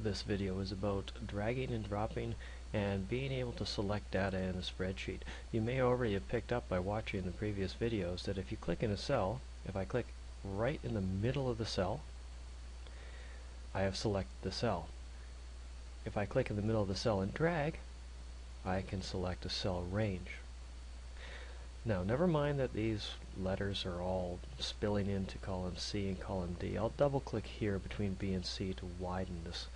This video is about dragging and dropping and being able to select data in a spreadsheet. You may already have picked up by watching the previous videos that if you click in a cell, if I click right in the middle of the cell, I have selected the cell. If I click in the middle of the cell and drag, I can select a cell range. Now, never mind that these letters are all spilling into column C and column D. I'll double click here between B and C to widen this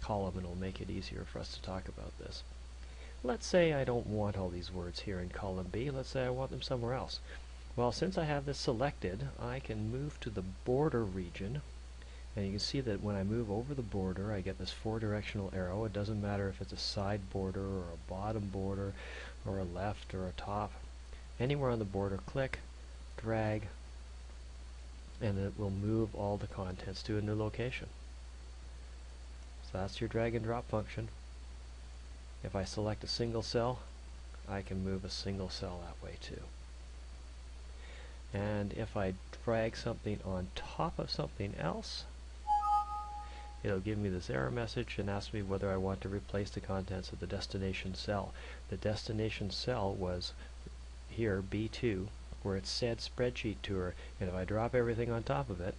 column, and it'll make it easier for us to talk about this. Let's say I don't want all these words here in column B. Let's say I want them somewhere else. Well, since I have this selected, I can move to the border region, and you can see that when I move over the border, I get this 4-directional arrow. It doesn't matter if it's a side border or a bottom border or a left or a top. Anywhere on the border, click, drag, and it will move all the contents to a new location. So that's your drag and drop function. If I select a single cell, I can move a single cell that way too. And if I drag something on top of something else, it'll give me this error message and ask me whether I want to replace the contents of the destination cell. The destination cell was here, B2, where it said Spreadsheet Tour, and if I drop everything on top of it,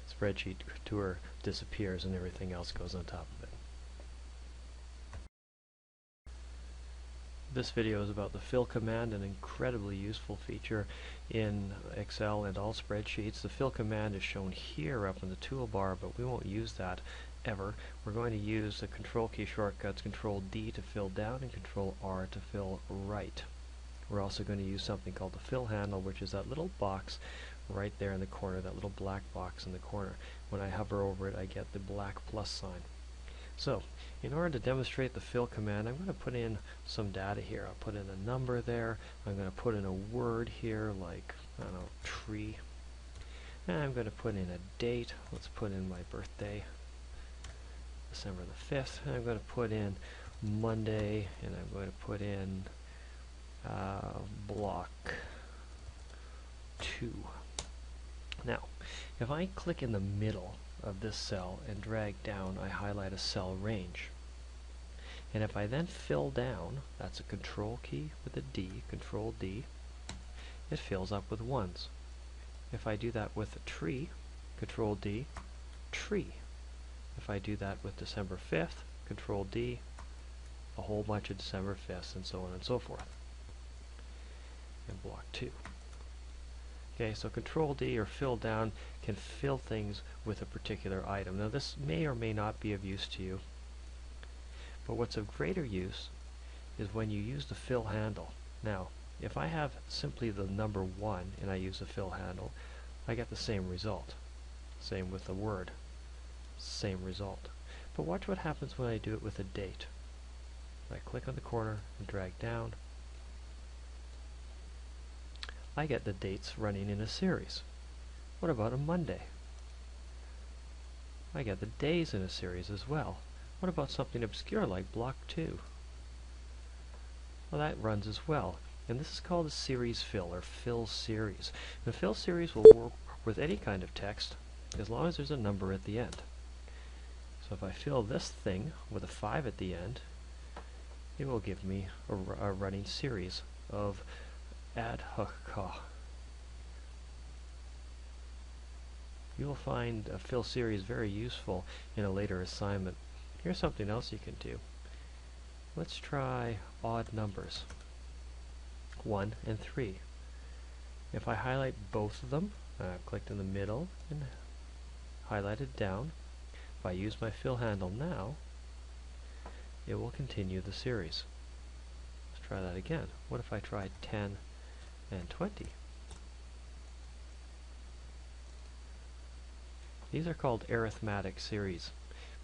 Spreadsheet Tour disappears and everything else goes on top of it. This video is about the fill command, an incredibly useful feature in Excel and all spreadsheets. The fill command is shown here up in the toolbar, but we won't use that ever. We're going to use the control key shortcuts, Control D to fill down and Control R to fill right. We're also going to use something called the fill handle, which is that little box right there in the corner, that little black box in the corner. When I hover over it, I get the black plus sign. So, in order to demonstrate the fill command, I'm going to put in some data here. I'll put in a number there. I'm going to put in a word here, like, I don't know, tree. And I'm going to put in a date. Let's put in my birthday, December the 5th. And I'm going to put in Monday, and I'm going to put in block 2. Now, if I click in the middle of this cell and drag down, I highlight a cell range. And if I then fill down, that's a control key with a D, Control D, it fills up with ones. If I do that with a tree, Control D, tree. If I do that with December 5th, Control D, a whole bunch of December 5ths, and so on and so forth. And block 2. Okay, so Control D or fill down can fill things with a particular item. Now this may or may not be of use to you, but what's of greater use is when you use the fill handle. Now, if I have simply the number 1 and I use the fill handle, I get the same result. Same with the word. Same result. But watch what happens when I do it with a date. I click on the corner and drag down. I get the dates running in a series. What about a Monday? I get the days in a series as well. What about something obscure like block 2? Well, that runs as well. And this is called a series fill, or fill series. The fill series will work with any kind of text as long as there's a number at the end. So if I fill this thing with a 5 at the end, it will give me a running series of ad hoc. You will find a fill series very useful in a later assignment. Here's something else you can do. Let's try odd numbers, 1 and 3. If I highlight both of them, I've clicked in the middle and highlighted down. If I use my fill handle now, it will continue the series. Let's try that again. What if I tried 10 and 20? These are called arithmetic series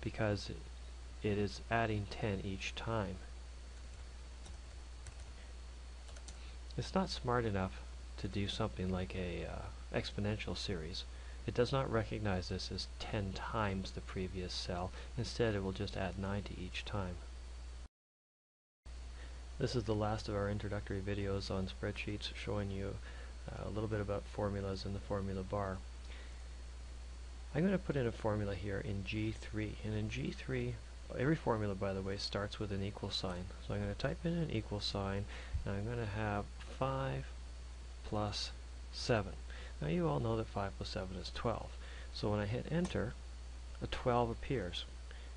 because it is adding 10 each time. It's not smart enough to do something like a exponential series. It does not recognize this as 10 times the previous cell. Instead, it will just add 9 to each time. This is the last of our introductory videos on spreadsheets, showing you a little bit about formulas in the formula bar. I'm going to put in a formula here in G3, and in G3, every formula, by the way, starts with an equal sign. So I'm going to type in an equal sign, and I'm going to have 5 plus 7. Now you all know that 5 plus 7 is 12. So when I hit enter, a 12 appears.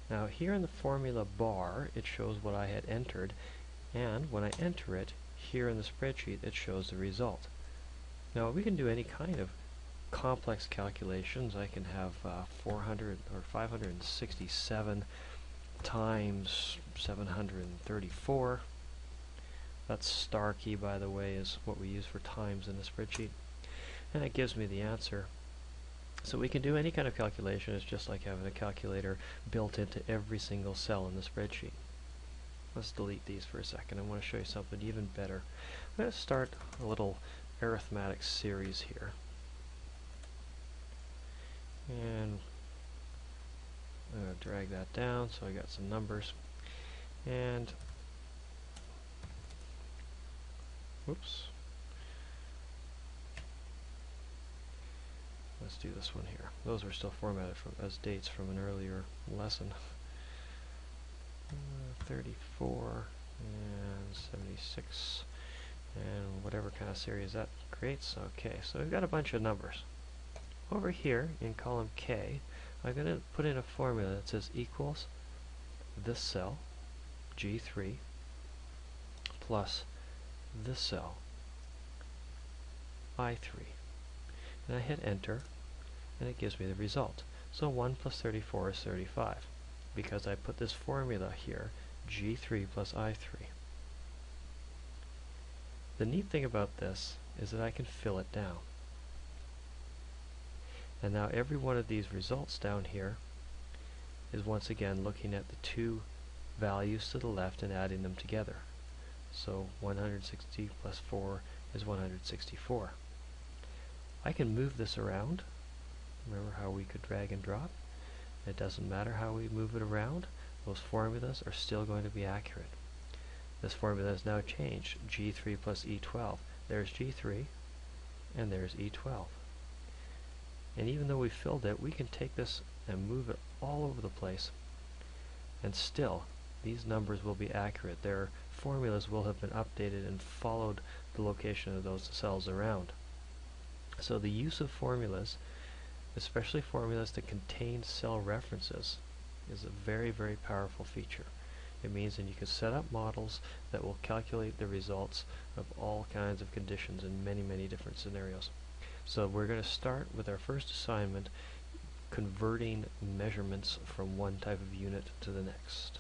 Now here in the formula bar, it shows what I had entered, and when I enter it, here in the spreadsheet, it shows the result. Now we can do any kind of complex calculations. I can have 400 or 567 times 734. That's star key, by the way, is what we use for times in the spreadsheet. And it gives me the answer. So we can do any kind of calculation. It's just like having a calculator built into every single cell in the spreadsheet. Let's delete these for a second. I want to show you something even better. I'm going to start a little arithmetic series here. And I'm going to drag that down so I got some numbers. And whoops. Let's do this one here. Those were still formatted as dates from an earlier lesson. 34 and 76 and whatever kind of series that creates. Okay, so we've got a bunch of numbers. Over here in column K, I'm going to put in a formula that says equals this cell, G3, plus this cell, I3. And I hit enter, and it gives me the result. So 1 plus 34 is 35, because I put this formula here, G3 plus I3. The neat thing about this is that I can fill it down. And now every one of these results down here is once again looking at the two values to the left and adding them together. So 160 plus 4 is 164. I can move this around. Remember how we could drag and drop? It doesn't matter how we move it around. Those formulas are still going to be accurate. This formula has now changed. G3 plus E12. There's G3 and there's E12. And even though we filled it, we can take this and move it all over the place, and still these numbers will be accurate. Their formulas will have been updated and followed the location of those cells around. So the use of formulas, especially formulas that contain cell references, is a very, very powerful feature. It means that you can set up models that will calculate the results of all kinds of conditions in many, many different scenarios. So we're going to start with our first assignment, converting measurements from one type of unit to the next.